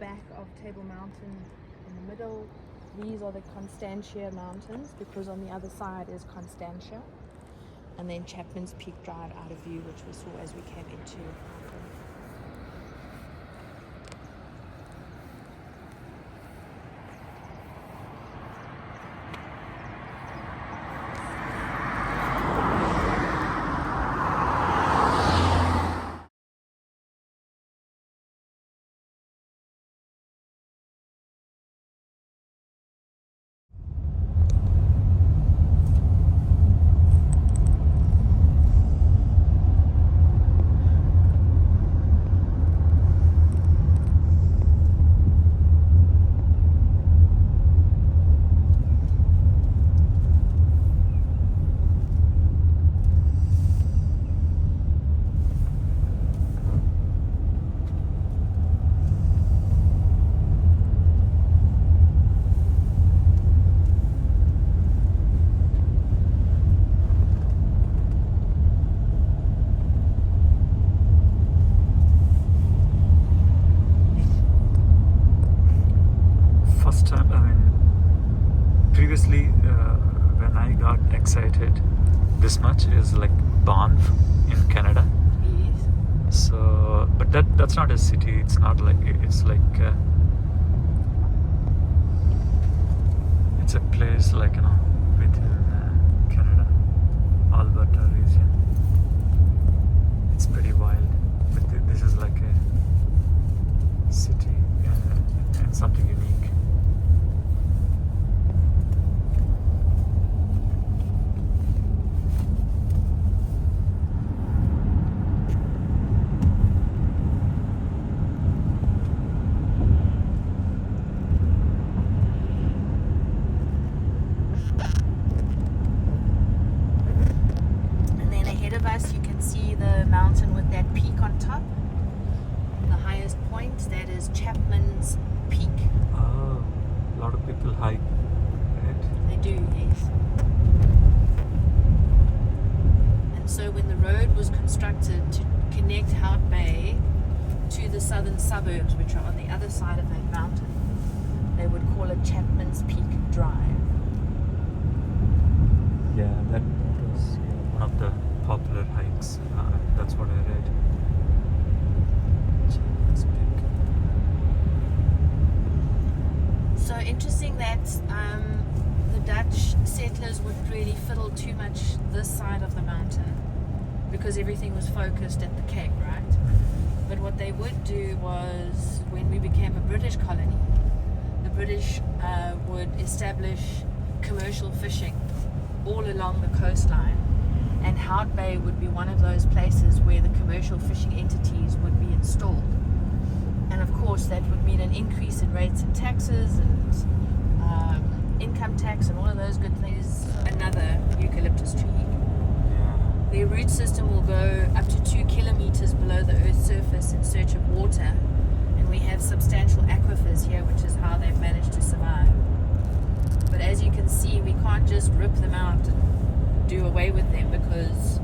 back of Table Mountain in the middle. These are the Constantia Mountains, because on the other side is Constantia. And then Chapman's Peak Drive out of view, which we saw as we came into Mountain. Previously, when I got excited, this much is like Banff in Canada. Yes. So, but that's not a city. It's not like it's like it's a place like within Canada, Alberta region. It's pretty wild, but this is like a city and something unique. You can see the mountain with that peak on top. The highest point, that is Chapman's Peak. Oh, a lot of people hike, right? They do, yes. And so when the road was constructed to connect Hout Bay to the southern suburbs, which are on the other side of that mountain, they would call it Chapman's Peak Drive. Yeah, that was one of the popular hikes. That's what I read. Chapman's Peak. So interesting that the Dutch settlers wouldn't really fiddle too much this side of the mountain, because everything was focused at the Cape, right? But what they would do was, when we became a British colony, the British would establish commercial fishing all along the coastline. And Hout Bay would be one of those places where the commercial fishing entities would be installed. And of course that would mean an increase in rates and taxes and income tax and all of those good things. Another eucalyptus tree. Yeah. Their root system will go up to 2 kilometers below the Earth's surface in search of water. And we have substantial aquifers here, which is how they've managed to survive. But as you can see, we can't just rip them out and do away with them, because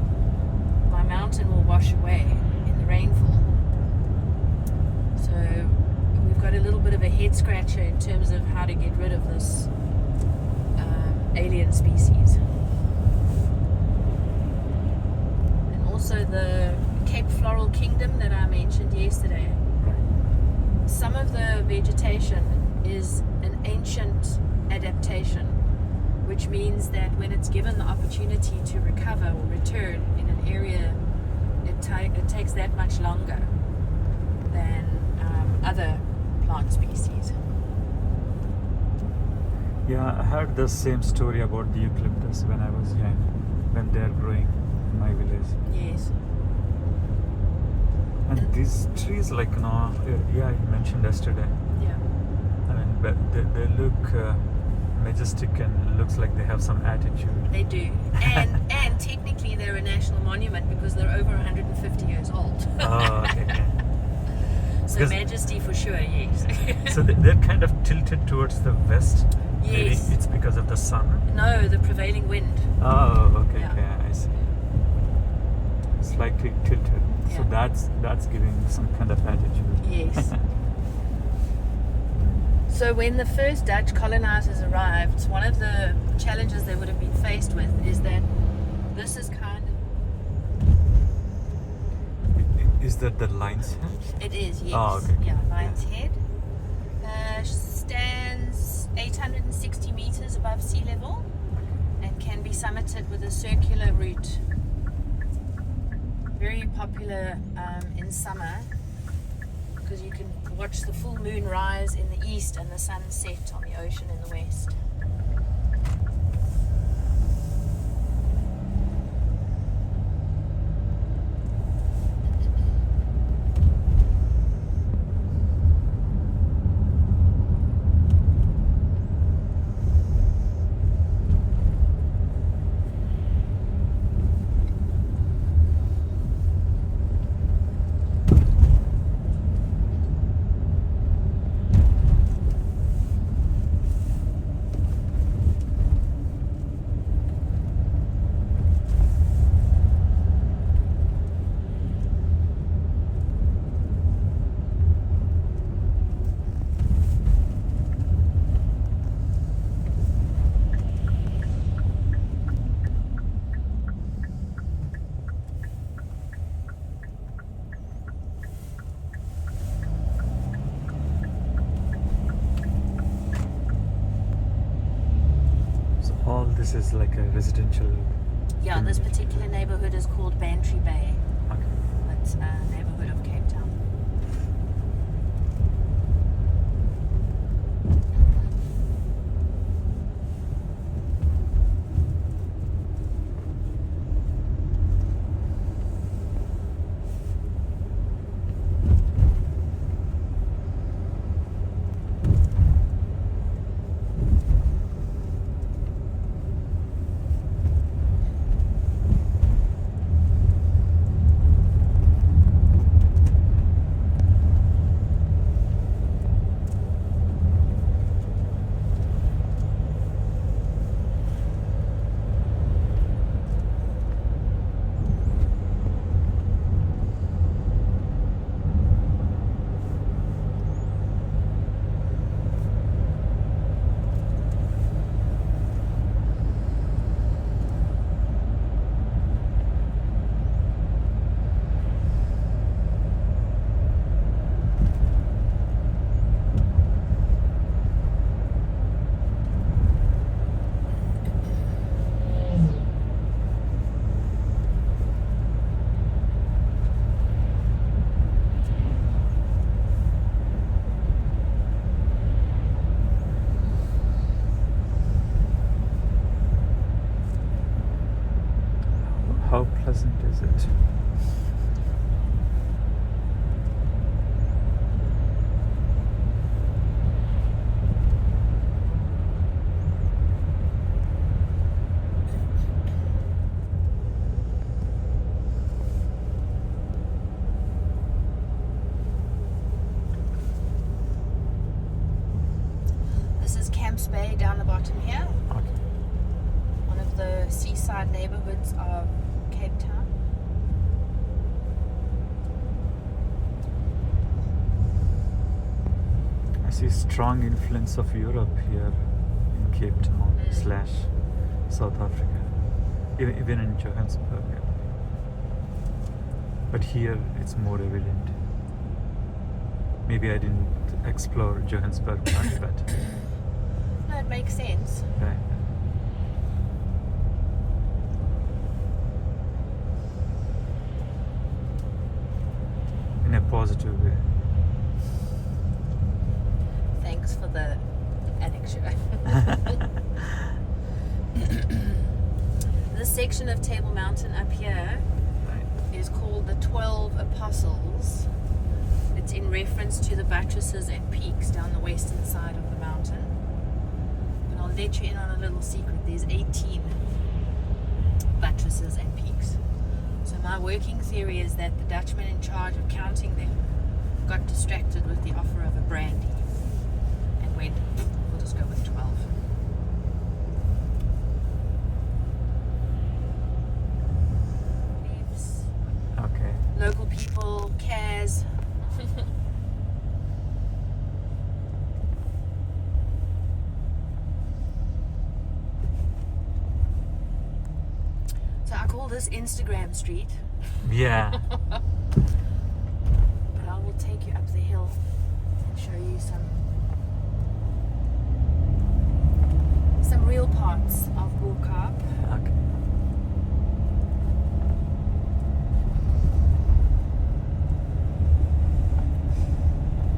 my mountain will wash away in the rainfall. So we've got a little bit of a head scratcher in terms of how to get rid of this alien species. And also the Cape Floral Kingdom that I mentioned yesterday. Some of the vegetation is an ancient adaptation, which means that when it's given the opportunity to recover or return in an area, it takes that much longer than other plant species. Yeah, I heard the same story about the eucalyptus when I was young, when they're growing in my village. Yes. And these trees, like, yeah, you mentioned yesterday. Yeah. I mean, but they look majestic and looks like they have some attitude. They do. And technically they're a national monument because they're over 150 years old. Oh, okay. So majesty for sure, yes. So they're kind of tilted towards the west. Yes. Maybe it's because of the sun. No, the prevailing wind. Oh, okay, Yeah. okay, I see. Slightly tilted. Yeah. So that's giving some kind of attitude. Yes. So when the first Dutch colonizers arrived, one of the challenges they would have been faced with is that this is kind of... Is that the Lion's Head? It is, yes. Oh, okay. Yeah, Lion's Head. Stands 860 meters above sea level and can be summited with a circular route. Very popular in summer because you can watch the full moon rise in the east and the sun set on the ocean in the west. This is like a residential. Yeah, this particular neighborhood is called Bantry Bay. Okay. It's a neighborhood of Cape Town. How pleasant is it? This is Camps Bay down the bottom here. Okay. One of the seaside neighborhoods of Cape Town. I see strong influence of Europe here in Cape Town / South Africa, even in Johannesburg. But here it's more evident. Maybe I didn't explore Johannesburg much, but No, it makes sense. right. In a positive way. Thanks for the annexure. This section of Table Mountain up here Right. is called the 12 Apostles. It's in reference to the buttresses and peaks down the western side of the mountain. And I'll let you in on a little secret. There's 18 buttresses and peaks. So my working theory is that the Dutchman in charge of counting them got distracted with the offer of a brandy and went, we'll just go with 12. Leaves. Okay. Local people, Kaz. call this Instagram Street. Yeah. But I will take you up the hill and show you some real parts of Borkarp. Okay.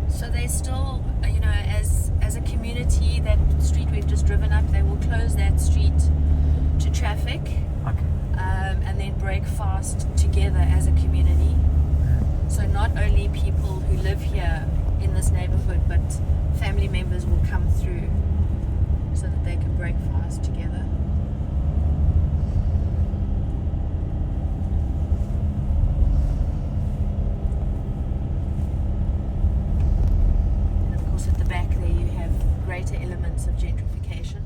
So they still, you know, as a community, that street we've just driven up, they will close that street to traffic, Okay. and then break fast together as a community. So not only people who live here in this neighborhood, but family members will come through so that they can break fast together. And of course at the back there you have greater elements of gentrification.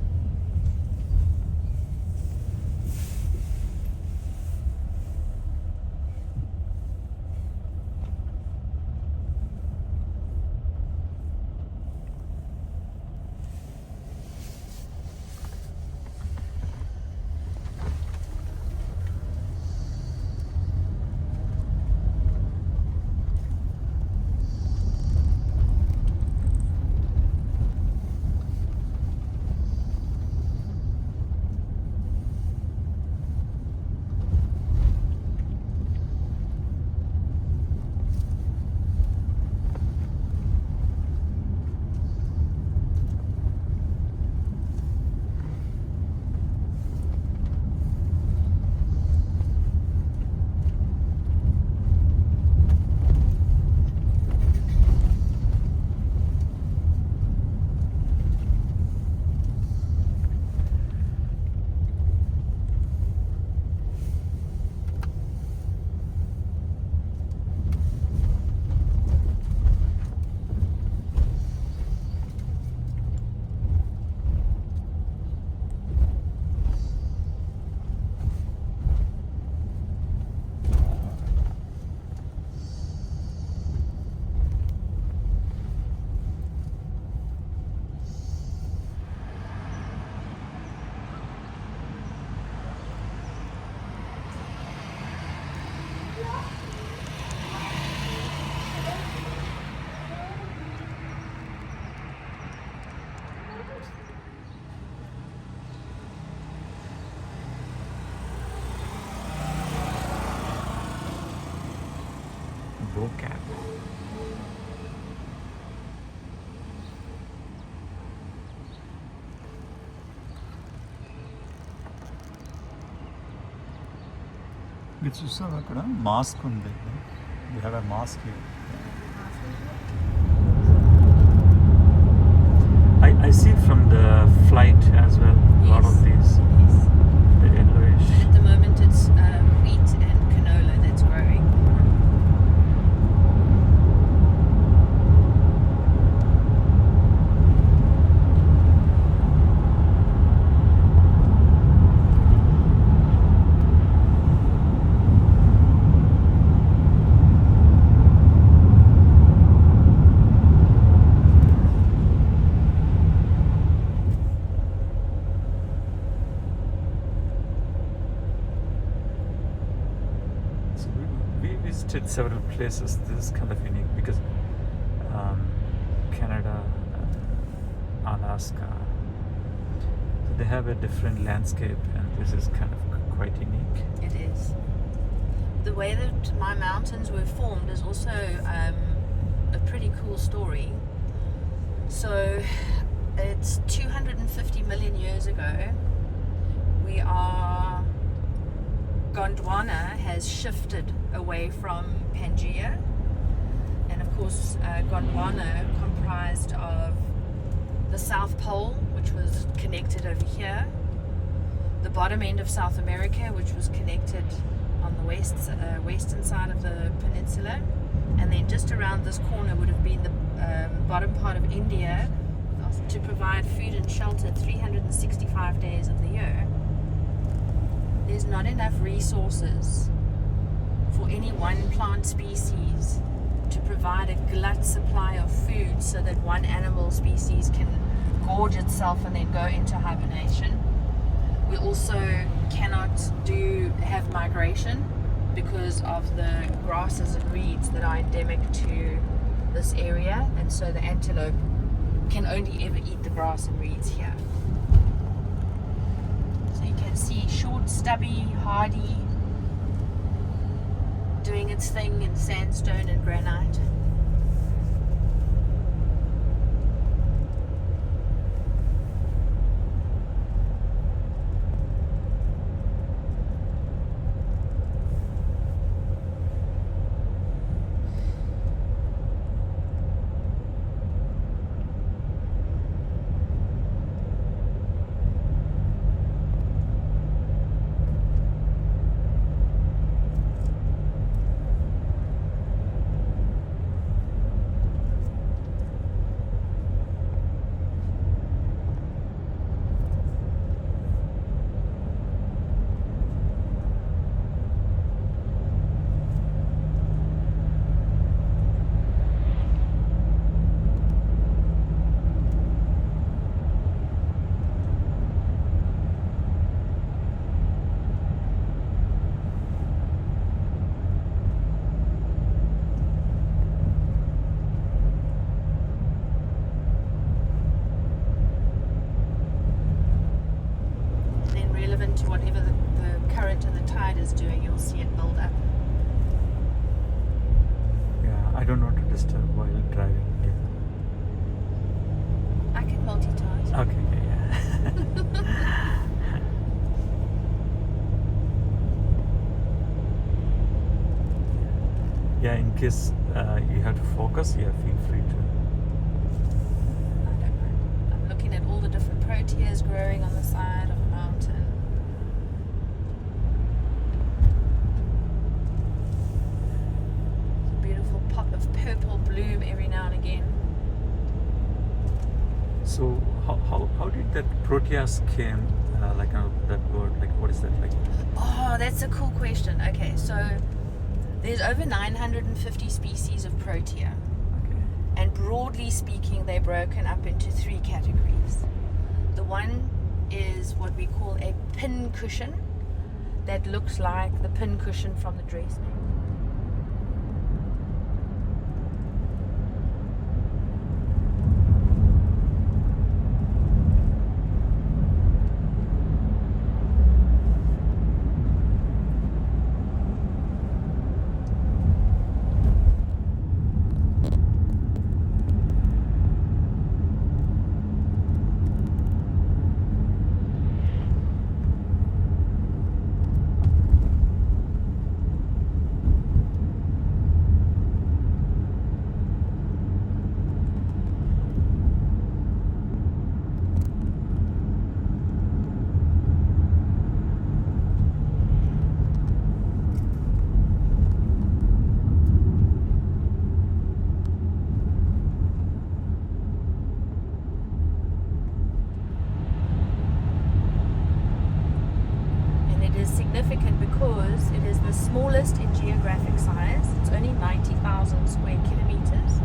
Vocab. ఇది చూసావు అక్కడ mask ఉంది. We have a mosque here. I see from the flight as well. A lot of these. Yes. The yellowish. At the moment it's wheat and canola that's growing. So we visited several places. This is kind of unique because Canada, Alaska, so they have a different landscape, and this is kind of quite unique. It is. The way that my mountains were formed is also a pretty cool story. So it's 250 million years ago. Gondwana has shifted away from Pangaea, and of course Gondwana comprised of the South Pole, which was connected over here, the bottom end of South America, which was connected on the western side of the peninsula, and then just around this corner would have been the bottom part of India to provide food and shelter 365 days of the year. There's not enough resources for any one plant species to provide a glut supply of food so that one animal species can gorge itself and then go into hibernation. We also cannot have migration because of the grasses and reeds that are endemic to this area, and so the antelope can only ever eat the grass and reeds here. So you can see short, stubby, hardy, doing its thing in sandstone and granite. To whatever the current and the tide is doing, you'll see it build up. Yeah, I don't know to disturb while driving. Yeah. I can multitask. Okay, yeah. Yeah, in case you have to focus, yeah, feel free to. I don't know. I'm looking at all the different proteas growing on the side of the mountain. Beautiful pop of purple bloom every now and again. So how did that proteus came that word, like what is that like? Oh, that's a cool question. Okay, so there's over 950 species of protea, Okay. and broadly speaking they're broken up into 3 categories. The one is what we call a pin cushion, that looks like the pin cushion from the dressing. Significant because it is the smallest in geographic size. It's only 90,000 square kilometers,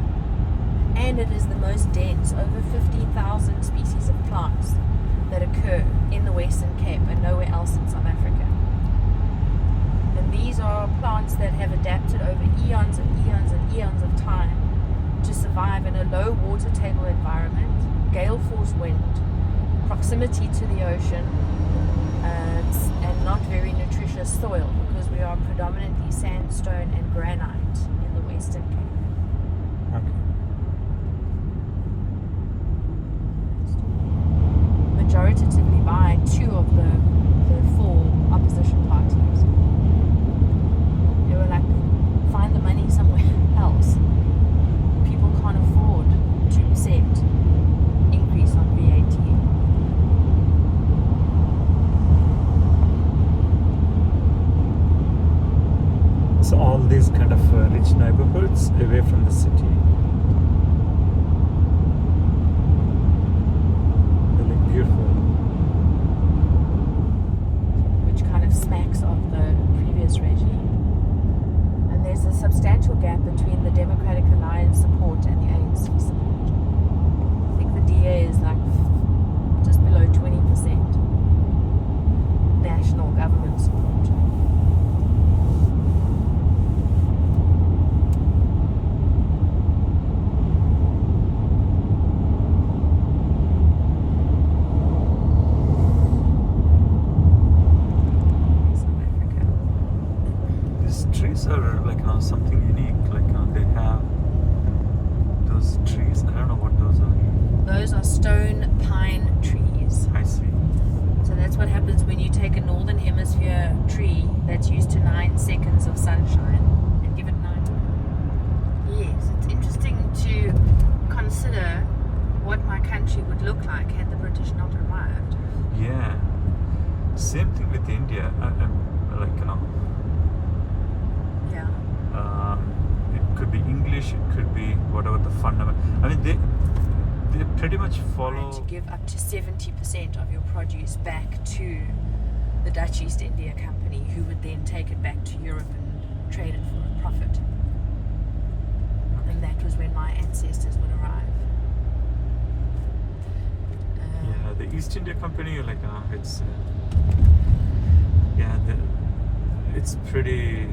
and it is the most dense, over 15,000 species of plants that occur in the Western Cape and nowhere else in South Africa. And these are plants that have adapted over eons and eons and eons of time to survive in a low water table environment, gale force wind, proximity to the ocean, and not very nutritious soil, because we are predominantly sandstone and granite in the Western Cape. Okay. Majoritatively by 2 of the 4 opposition parties. They were like, find the money somewhere else. People can't afford 2% increase on VAT. So all these kind of rich neighborhoods away from the city. They look beautiful. stone pine trees. I see. So that's what happens when you take a northern hemisphere tree that's used to 9 seconds of sunshine and give it 9. Yes, it's interesting to consider what my country would look like had the British not arrived. Yeah. Same thing with India. I'm like, Yeah. It could be English, it could be whatever the fundamental. I mean, they pretty much follow. To give up to 70% of your produce back to the Dutch East India Company, who would then take it back to Europe and trade it for a profit. And that was when my ancestors would arrive. Yeah, the East India Company, like, it's it's pretty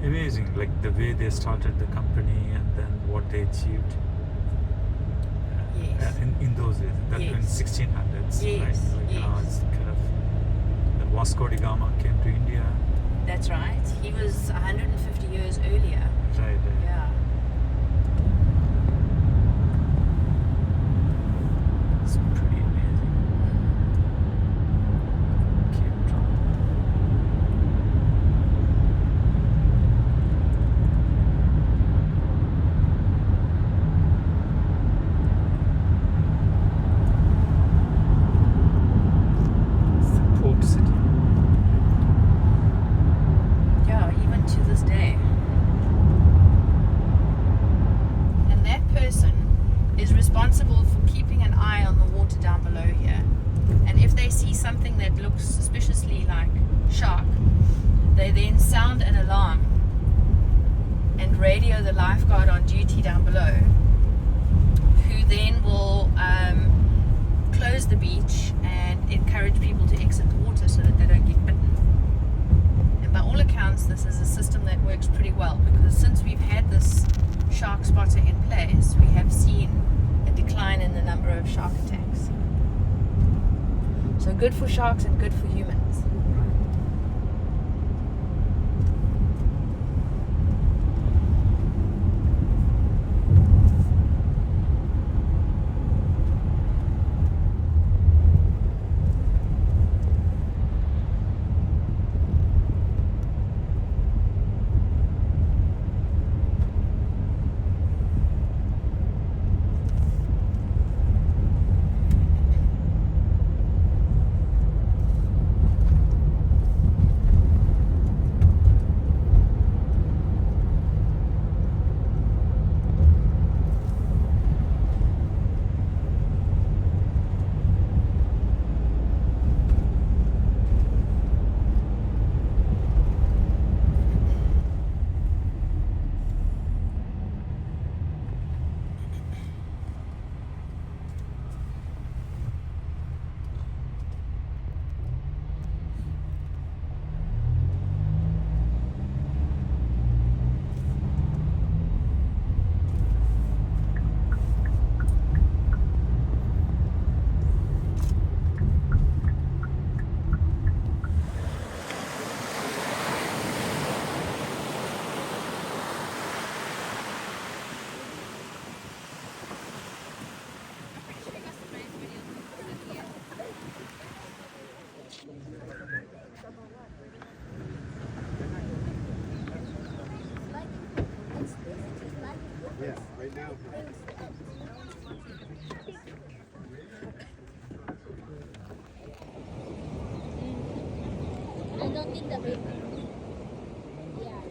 amazing, like the way they started the company and then what they achieved. Yes. In those days, that in Yes. 1600s, Yes, right? Like, yes. it's kind of. Then Vasco da Gama came to India. That's right. He was 150 years earlier. Right. Yeah. It's pretty amazing. Cape Town. It's the port city. Yeah, even to this day. And that person is responsible for keeping an eye on the water down below here. And if they see something that looks suspiciously like shark, they then sound an alarm and radio the lifeguard on duty down below, who then will close the beach and encourage people to exit the water so that they don't get bitten. And by all accounts, this is a system that works pretty well, because since we've had this shark spotter in place, we have seen a decline in the number of shark attacks. So good for sharks and good for humans. Yeah, right now. I don't think the big. Yeah.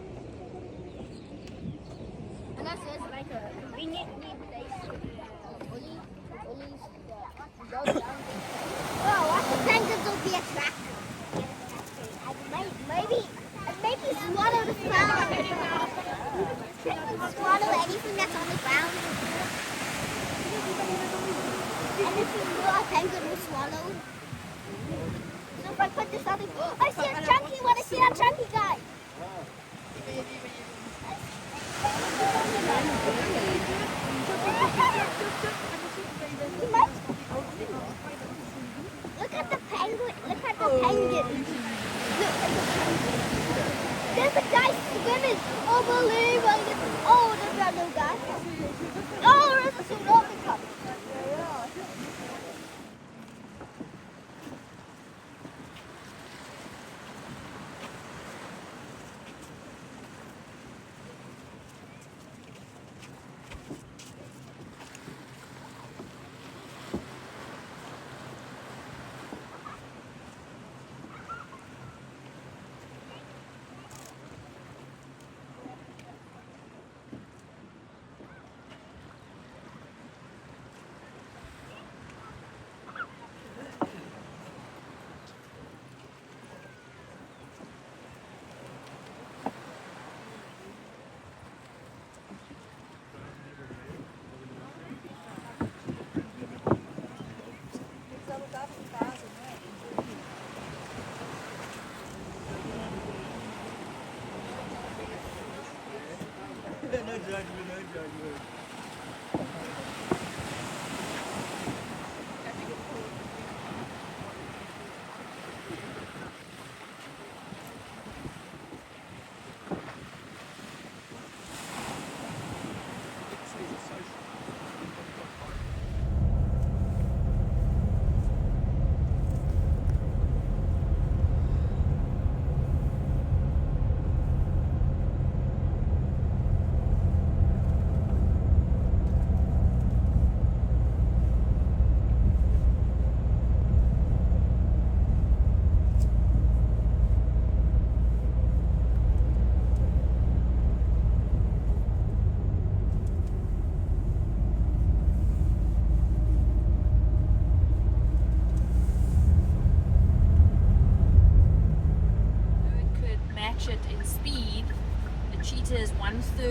Unless it's like a we need place. Only go down. Oh, what the penguins will be attractive. Maybe swallow the flower. Swallow anything that's on the ground. And if you know a penguin will swallow. So if I put this on the... Oh, I see a chunky one. I see that chunky guy. Look at the penguin. Look at the penguin. Look at the penguin. There's a guy swimming. Oh, believe it. Oh, there's that little guy. Oh, there's a tsunami coming.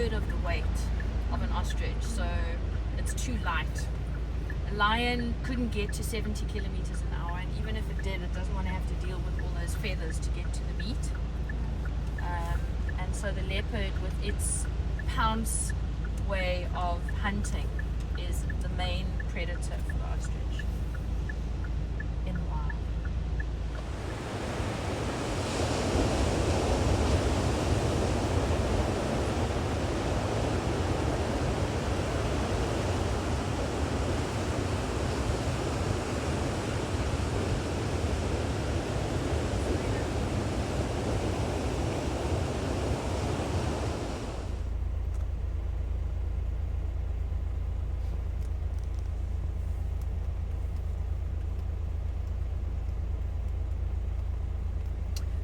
1/3 of the weight of an ostrich, so it's too light. A lion couldn't get to 70 kilometers an hour, and even if it did, it doesn't want to have to deal with all those feathers to get to the meat. And so the leopard, with its pounce way of hunting, is the main predator for the ostrich in the wild.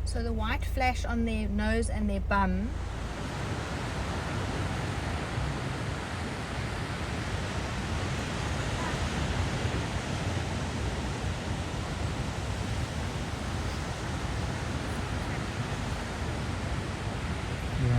So the white flash on their nose and their bum Yeah.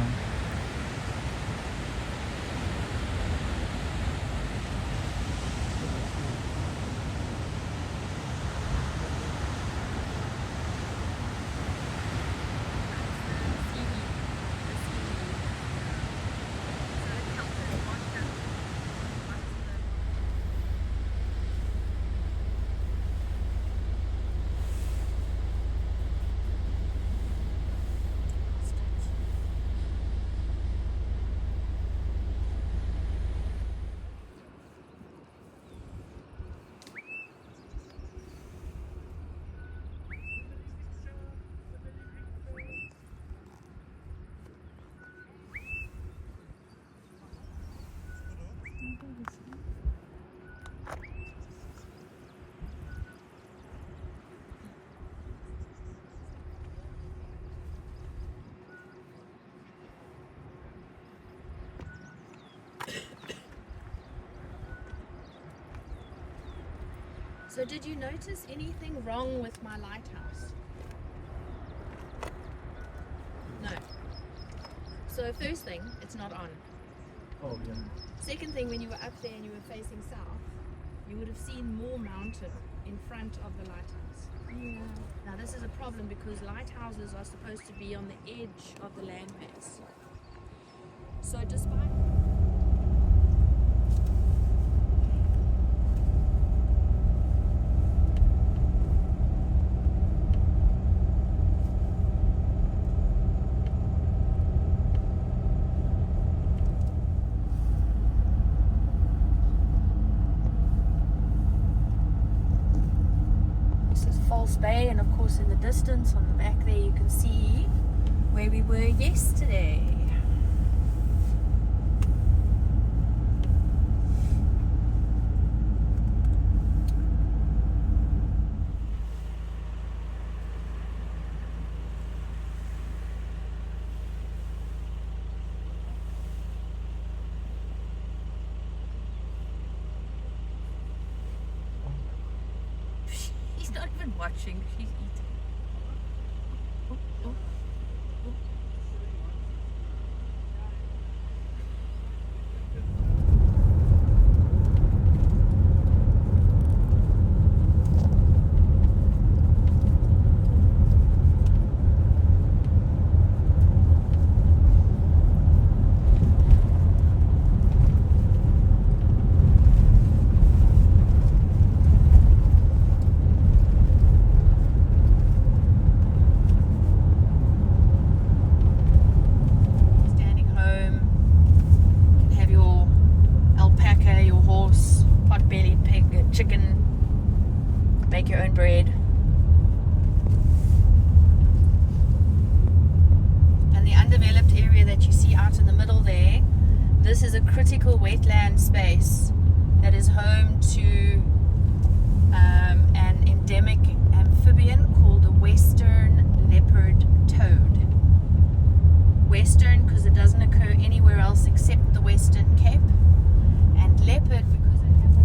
So did you notice anything wrong with my lighthouse? No. So first thing, it's not on. Oh, yeah. Second thing, when you were up there and you were facing south, you would have seen more mountain in front of the lighthouse. Yeah. Now this is a problem because lighthouses are supposed to be on the edge of the landmass. So despite... Bay, and of course in the distance on the back there you can see where we were yesterday. She's not even watching, she's eating. Oh, oh, oh. Make your own bread. And the undeveloped area that you see out in the middle there, this is a critical wetland space that is home to an endemic amphibian called the western leopard toad. Western because it doesn't occur anywhere else except the Western Cape, and leopard because it has a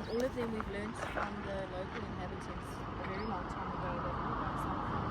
all of them we've learned from the local inhabitants a very long time ago that all got some form of